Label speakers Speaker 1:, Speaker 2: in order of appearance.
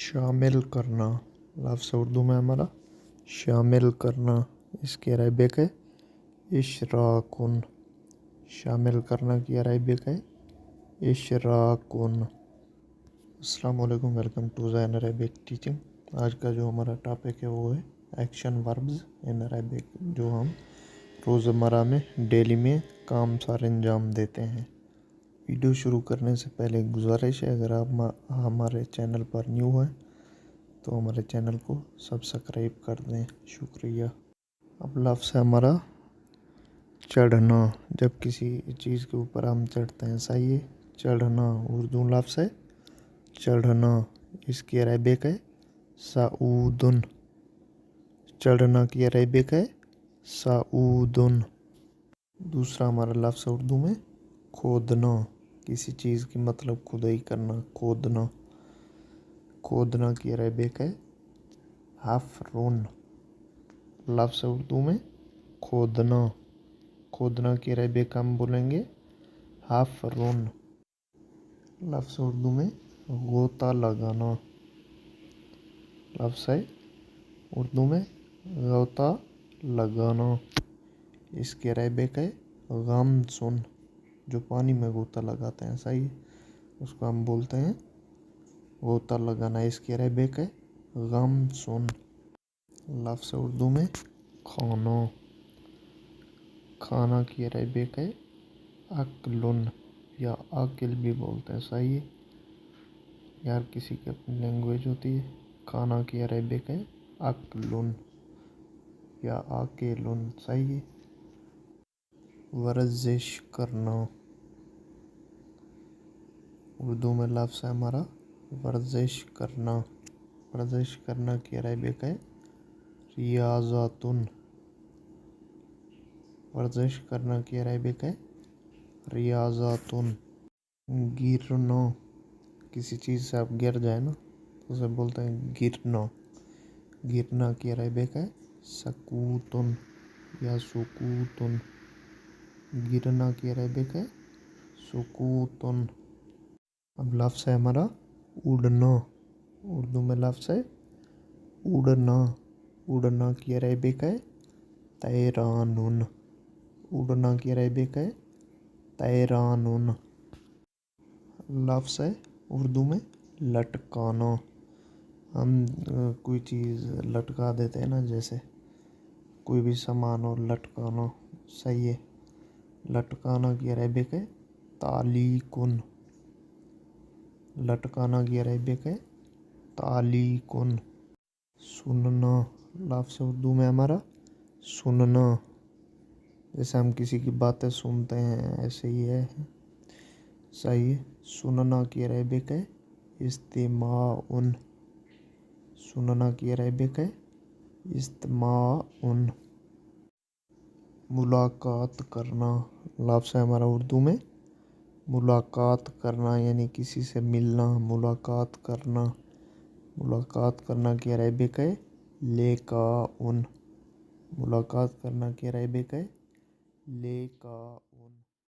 Speaker 1: शामिल करना लफ्ज़ उर्दू में हमारा शामिल करना। इसकी अरबिक है इशराकुन। शामिल करना की अरबिक है इशराकुन। अस्सलाम वालेकुम, welcome to Zain Arabic teaching. आज का जो हमारा टॉपिक है वो है एक्शन वर्ब्स इन अरबिक, जो हम रोज़मर्रा में डेली में काम सारे अंजाम देते हैं। वीडियो शुरू करने से पहले एक गुजारिश है, अगर आप हमारे चैनल पर न्यू हैं तो हमारे चैनल को सब्सक्राइब कर दें, शुक्रिया। अब लफ्ज़ है हमारा चढ़ना। जब किसी चीज़ के ऊपर हम चढ़ते हैं, सही है, चढ़ना उर्दू लफ्ज़ है चढ़ना। इसकी अरबिक है सऊदुन। चढ़ना की अरबिक है सऊदुन। दूसरा हमारा लफ्ज़ उर्दू में खोदना। किसी चीज़ की मतलब खुदाई करना, खोदना। खोदना की अरबिक है हफ़रुन। लफ्ज़ उर्दू में खोदना। खोदना की अरबिक हम बोलेंगे हफ़रुन। लफ्ज़ उर्दू में गोता लगाना। लफ्ज़ है उर्दू में गोता लगाना। इसकी अरबिक है गम्सुन। जो पानी में गोता लगाते हैं, सही, उसको हम बोलते हैं गोता लगाना। इसकी अरबिक है गम्सुन। लफ्ज़ उर्दू में खाना। खाना की अरबिक है अक्लुन या अकिल भी बोलते हैं, सही है यार, किसी की अपनी लैंग्वेज होती है। खाना की अरबिक है अक्लुन या अकेलुन, सही है। वर्जिश करना उर्दू में लफ्ज़ है हमारा वर्जिश करना। वर्जिश करना की अरबिक है रियाज़तुन। वर्जिश करना की अरबिक है रियाज़तुन। गिरना, किसी चीज़ से आप गिर जाए ना तो उसे बोलते हैं गिरना। गिरना की अरबिक है सकूतुन या सुकूतुन। गिरना की अरबिक है सुकूतुन। अब लफ्ज़ है हमारा उड़ना। उर्दू में लफ्ज़ है उड़ना। उड़ना की अरबिक है तैरानुन। उड़ना की अरबिक है तैरानुन। लफ्ज़ है उर्दू में लटकाना। हम कोई चीज़ लटका देते हैं ना, जैसे कोई भी सामान और लटकाना, सही है। लटकाना की अरबिक है तालीकुन। लटकाना की अरबिक है तालीकुन। सुनना लफ्ज़ उर्दू में हमारा सुनना। जैसे हम किसी की बातें सुनते हैं, ऐसे ही है, सही है। सुनना की अरबिक है इस्तिमाउन। सुनना की अरबिक है इस्तिमाउन। मुलाकात करना लफ्ज़ है हमारा उर्दू में मुलाकात करना, यानी किसी से मिलना, मुलाकात करना। मुलाकात करना की अरबिक है लिकाउन। मुलाकात करना की अरबिक है लिकाउन।